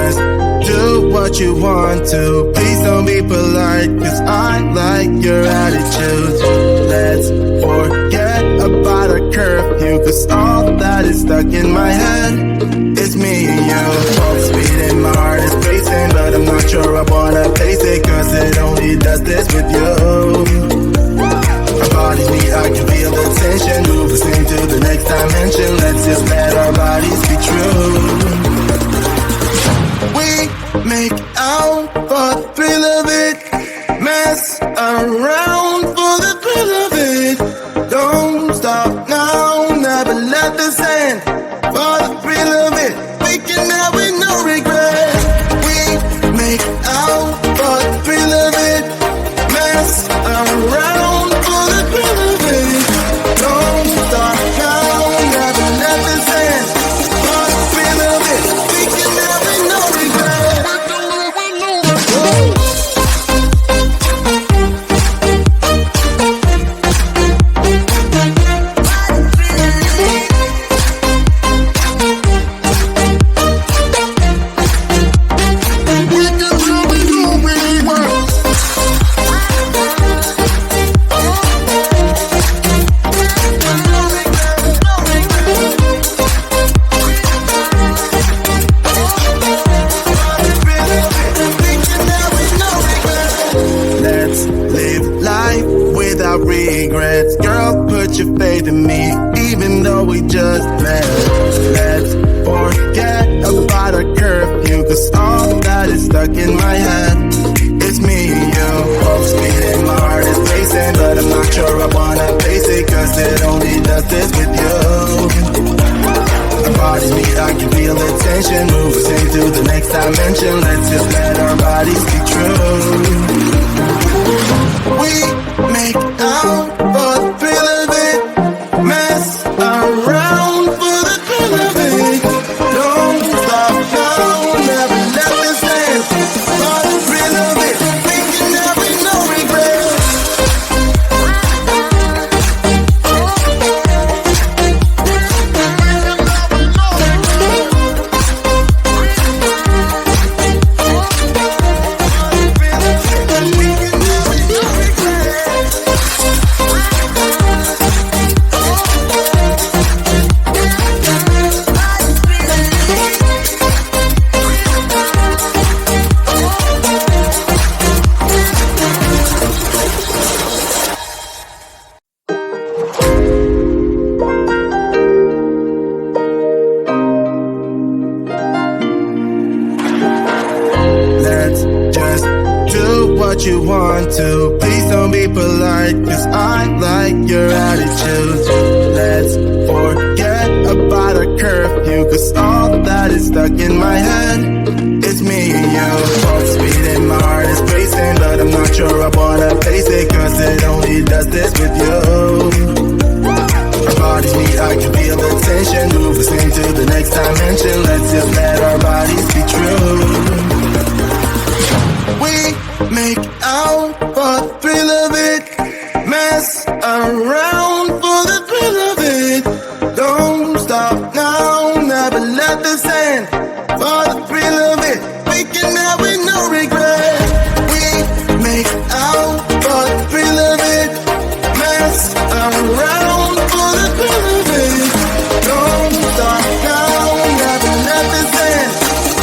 just do what you want to. Please don't be polite, cause I like your attitude. Let's forget about a curfew, cause all that is stuck in my head is me and you. Full speed and my heart is racing, but I'm not sure I wanna face it, cause it only does this with you. Our bodies meet, I can feel the tension. Move us into the next dimension. Let's just let our bodies be true. We make out for the thrill of it. Mess around for the thrill of it. Don't stop now, never let this end. For the thrill of it, we can have with no regret. We make out for the thrill of it. Mess around for the thrill of it. Don't stop now, never let this end. For the thrill of it, we can have with no regret. Regrets, girl, put your faith in me, even though we just met. Let's forget about a curfew, cause all that is stuck in my head is me and you. Full speed and my heart is racing, but I'm not sure I wanna face it, cause it only does this with you. Our bodies meet, I can feel the tension. Move us into the next dimension. Let's just let our bodies be true. We make out for the thrill of it. Mess around for the thrill of it. Don't stop now, never let this end. For the thrill of it, we can have it, no regret. What you want to. Please don't be polite, cause I like your attitude. Let's forget about a curfew, cause all that is stuck in my head is me and you. Full speed and my heart is racing, but I'm not sure I wanna face it, cause it only does this with you. Our bodies meet, I can feel the tension. Move us into the next dimension. Let's just let our bodies be true. We make out for the thrill of it. Mess around for the thrill of it. Don't stop now, never let this end. For the thrill of it, we can have with no regret. We make out for the thrill of it. Mess around for the thrill of it. Don't stop now, never let this end.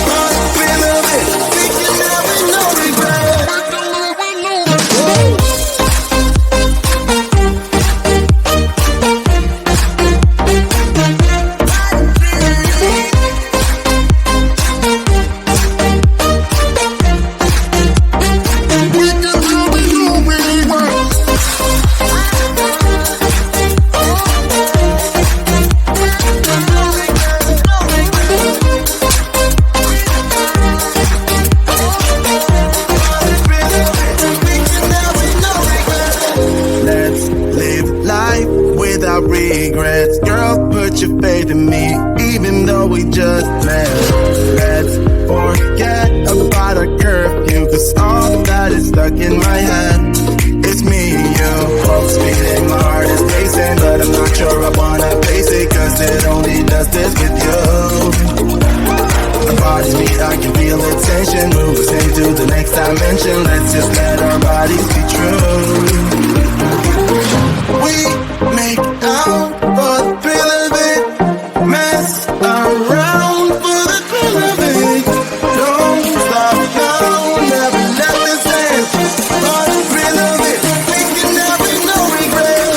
For the thrill of it, we can have with no regret. Regrets, girl, put your faith in me, even though we just met. Let's forget about a curfew, cause all that is stuck in my head is me and you. Full speed and my heart is racing, but I'm not sure I wanna face it, cause it only does this with you. Our bodies meet, I can feel the tension. Move us into the next dimension. Let's just let our bodies be true. We make out for the thrill of it. Mess around for the thrill of it. Don't stop now, never let this end. For the thrill of it, we can never no regret.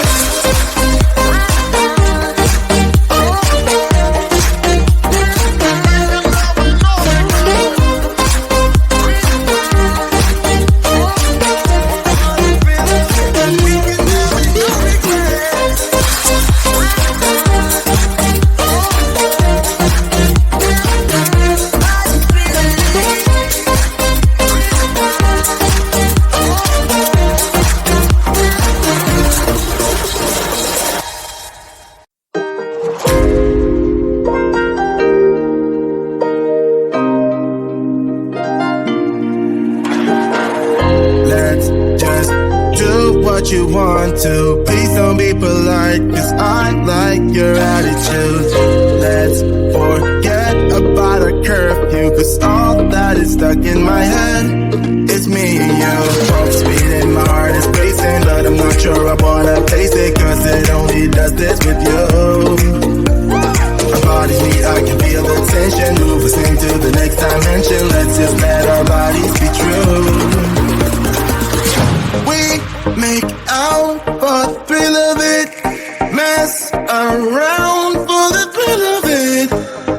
Let's just do what you want to. Please don't be polite, cause I like your attitude. Let's forget about a curfew, cause all that is stuck in my head. It's me and you. Full speed and my heart is racing, but I'm not sure I wanna face it, cause it only does this with you. Our bodies meet, I can feel the tension. Move us into the next dimension. Let's just let our bodies be true. We make out for the thrill of it. Mess around for the thrill of it.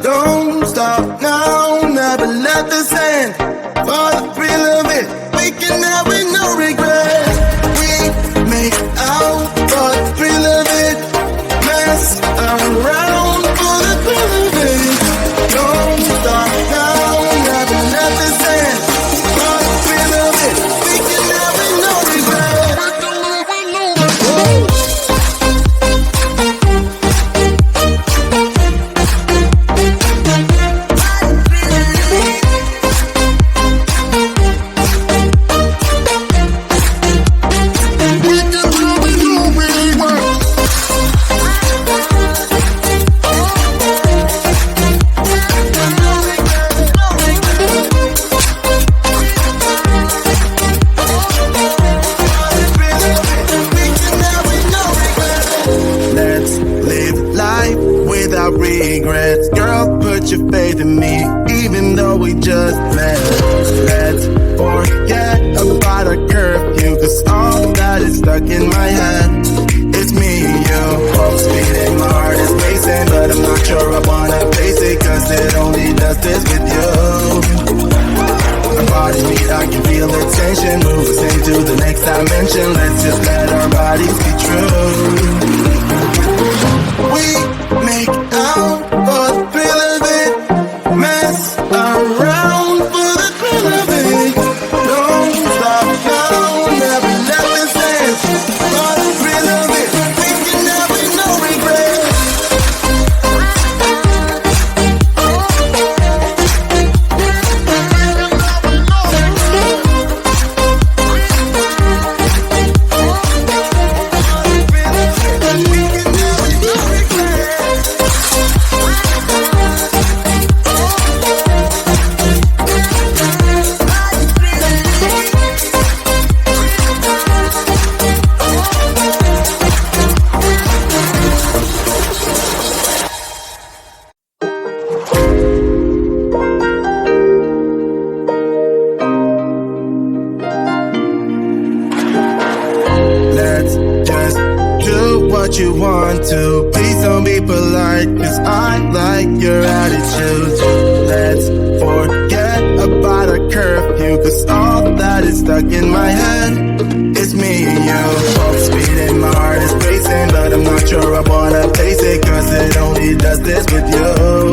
Don't stop now, never let this end. For the thrill of it, we can have with no regret. We make out for the thrill of it. Mess around for the thrill of it. Don't stop now, never let this end. For the thrill of it, we can have with no regret. Let's live life without regrets. Girl, put your faith in me, even though we just met. Let's forget about a curfew, cause all that is stuck in my head. It's me and you. Full speed and my heart is racing, but I'm not sure I wanna face it, cause it only does this with you. Our bodies meet, I can feel the tension. Move us into the next dimension. Let's just let our bodies be true. We make out for the thrill of it. Mess around for the thrill of it. Don't stop now, never let this end. For the thrill of it, we can have with no regret. Let's just do what you want to. Please don't be polite, cause I like your attitude. Let's forget about a curfew, cause all that is stuck in my head. It's me and you. Full speed and my heart is racing, but I'm not sure I wanna face it, cause it only does this with you.